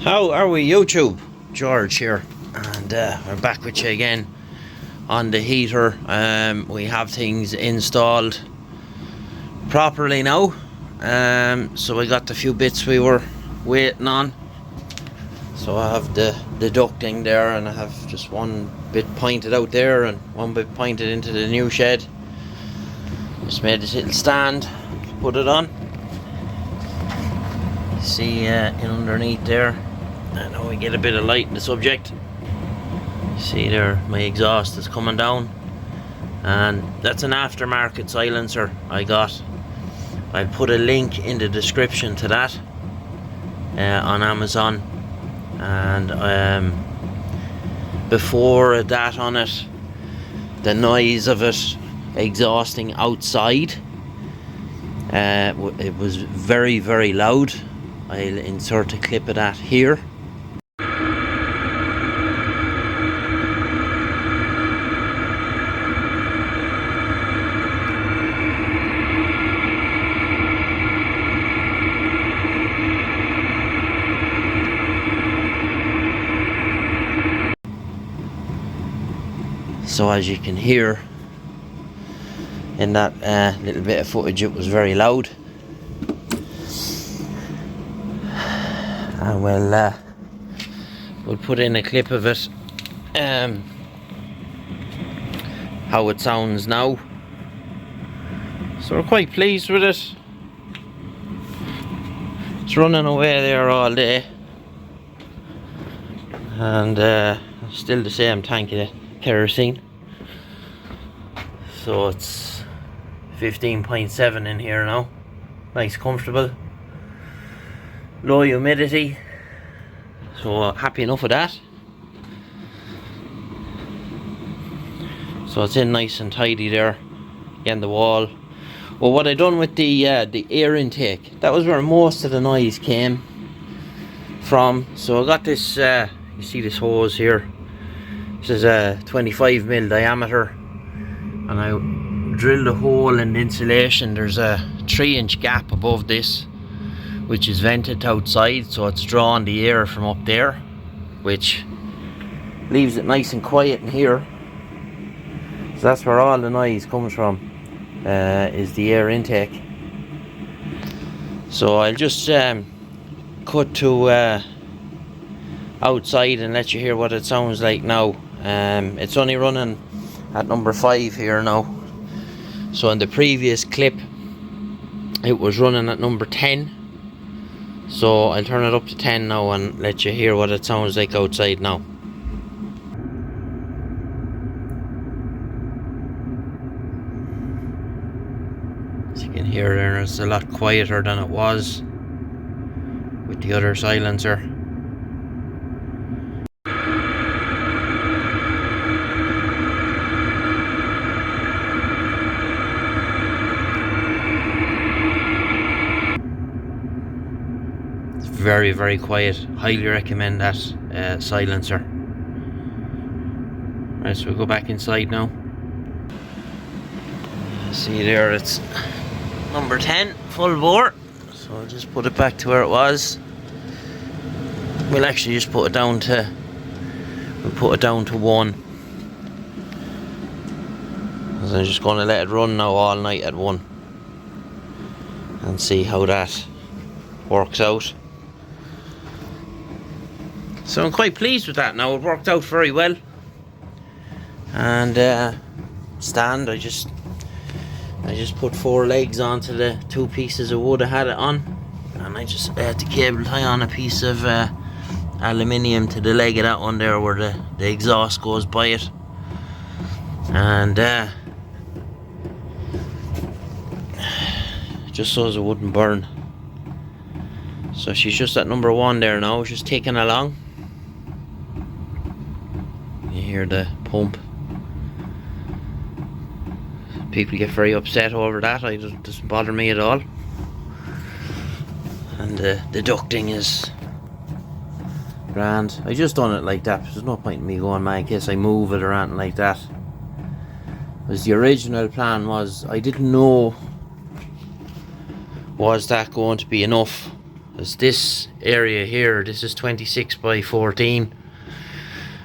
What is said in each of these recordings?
How are we, YouTube? George here, and we're back with you again on the heater. We have things installed properly now, so I got the few bits we were waiting on. So I have the ducting there, and I have just one bit pointed out there and one bit pointed into the new shed. Just made this little stand to put it on. See in underneath there, I know we get a bit of light in the subject. See there, my exhaust is coming down, and that's an aftermarket silencer I got. I'll put a link in the description to that on Amazon. And before that on it, the noise of it exhausting outside, it was very, very loud. I'll insert a clip of that here. So as you can hear in that little bit of footage, it was very loud. And we'll put in a clip of it, how it sounds now. So we're quite pleased with it. It's running away there all day, and still the same tank of kerosene. So it's 15.7 in here now. Nice, comfortable, low humidity. So happy enough with that. So it's in nice and tidy there. Again, the wall. Well, what I done with the air intake, that was where most of the noise came from. So I got this, you see this hose here. This is a 25mm diameter, and I drilled a hole in the insulation. There's a 3-inch gap above this, which is vented outside, so it's drawing the air from up there, which leaves it nice and quiet in here. So that's where all the noise comes from, is the air intake. So I'll just cut to outside and let you hear what it sounds like now. It's only running at number 5 here now. So in the previous clip it was running at number 10. So I'll turn it up to 10 now and let you hear what it sounds like outside now. As you can hear there, it's a lot quieter than it was with the other silencer. Very, very quiet. Highly recommend that silencer. Right, so we'll go back inside now. See there, it's number 10, full bore. So I'll just put it back to where it was. We'll actually just put it down to 1. Because I'm just going to let it run now all night at 1 and see how that works out. So I'm quite pleased with that now. It worked out very well. And stand, I just put 4 legs onto the 2 pieces of wood I had it on, and I just had the cable tie on a piece of aluminium to the leg of that one there where the exhaust goes by it. And just so as it wouldn't burn. So she's just at number 1 there now, just ticking along. You hear the pump. People get very upset over that. It doesn't bother me at all. And the ducting is grand. I just done it like that. There's no point in me going, man, in case I move it or anything like that. Because the original plan was, I didn't know, was that going to be enough There's this area here, this is 26 by 14,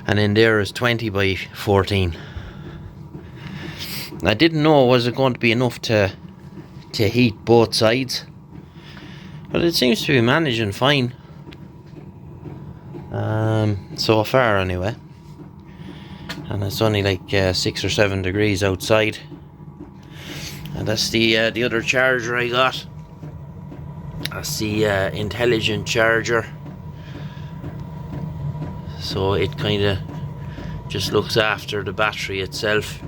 and in there is 20 by 14. I didn't know was it going to be enough to heat both sides, but it seems to be managing fine so far anyway. And it's only like 6 or 7 degrees outside. And that's the other charger I got. That's the intelligent charger. So it kind of just looks after the battery itself,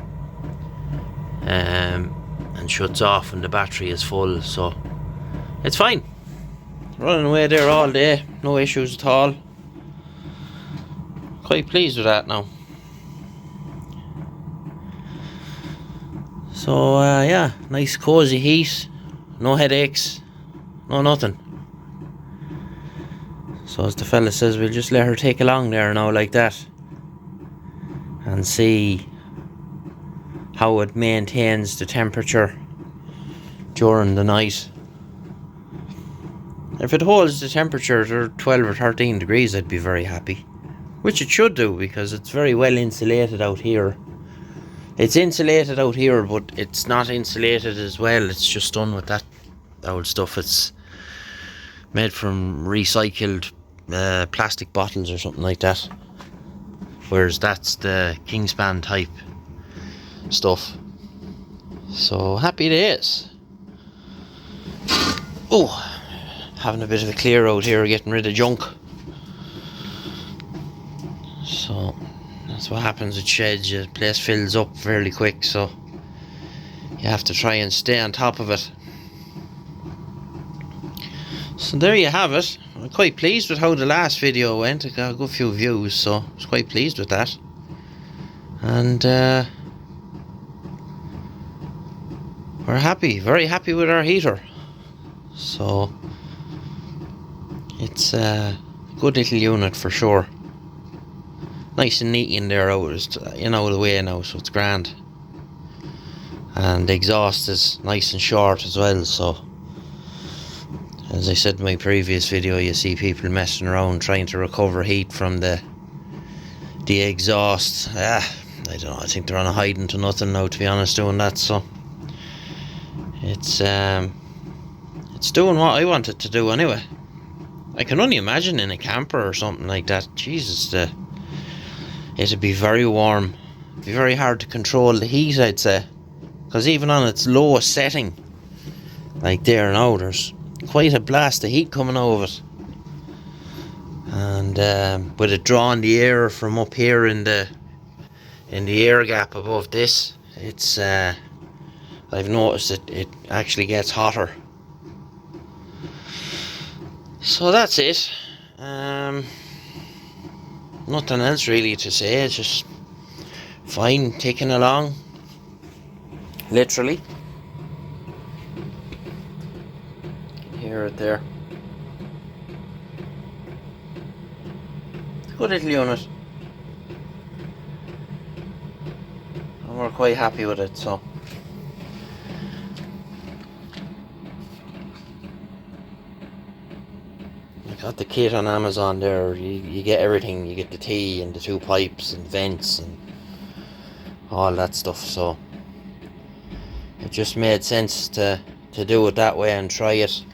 and shuts off when the battery is full. So it's fine. Running away there all day, no issues at all. Quite pleased with that now. So yeah, nice cozy heat, no headaches, no nothing. So as the fella says, we'll just let her take along there now like that and see how it maintains the temperature during the night. If it holds the temperature to 12 or 13 degrees, I'd be very happy, which it should do because it's very well insulated out here. It's insulated out here, but it's not insulated as well. It's just done with that old stuff. It's made from recycled plastic bottles or something like that, whereas that's the Kingspan type stuff. So happy days. Oh, having a bit of a clear out here, getting rid of junk. So that's what happens with sheds. The place fills up fairly quick, so you have to try and stay on top of it. So there you have it. I'm quite pleased with how the last video went. It got a good few views, so I was quite pleased with that. And we're happy, very happy with our heater. So it's a good little unit for sure. Nice and neat in there, out of the way now, so it's grand. And the exhaust is nice and short as well, so as I said in my previous video, you see people messing around trying to recover heat from the exhaust. I don't know, I think they're on a hiding to nothing now, to be honest, doing that. So it's doing what I want it to do anyway. I can only imagine in a camper or something like that, Jesus, it'd be very warm. It'd be very hard to control the heat, I'd say, because even on its lowest setting, like there now, there's quite a blast of heat coming out of it. And with it drawing the air from up here in the air gap above this, it's I've noticed it actually gets hotter. So that's it. Nothing else really to say. It's just fine, ticking along, literally. Hear it there. It's a good little unit, and we're quite happy with it. So I got the kit on Amazon there. You get everything. You get the tea and the 2 pipes and vents and all that stuff. So it just made sense to do it that way and try it.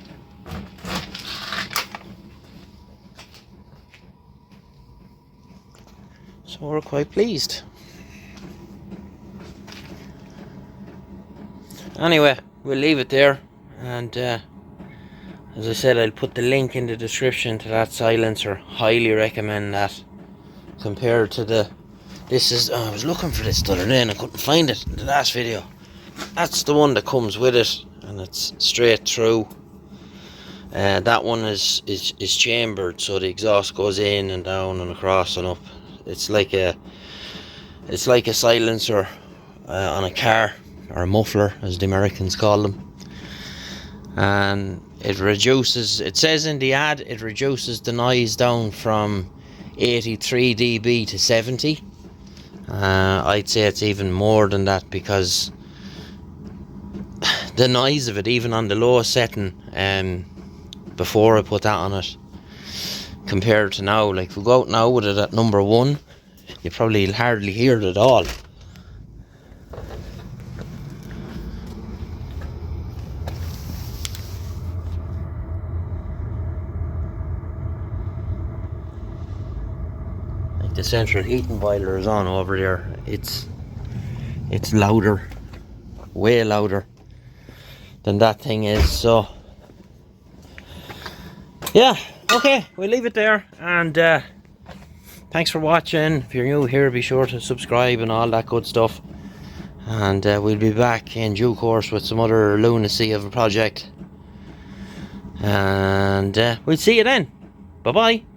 So we're quite pleased. Anyway, we'll leave it there, and as I said, I'll put the link in the description to that silencer. Highly recommend that. Compared to I was looking for this the other day and I couldn't find it in the last video. That's the one that comes with it, and it's straight through. That one is chambered, so the exhaust goes in and down and across and up. It's like a silencer on a car, or a muffler as the Americans call them. And it says in the ad, it reduces the noise down from 83 dB to 70. I'd say it's even more than that, because the noise of it, even on the lowest setting, before I put that on it compared to now. Like, if we go out now with it at number 1, you probably hardly hear it at all. Like, the central heating boiler is on over there. It's louder, way louder than that thing is. So yeah, okay, we'll leave it there, and thanks for watching. If you're new here, be sure to subscribe and all that good stuff, and we'll be back in due course with some other lunacy of a project, and we'll see you then. Bye bye.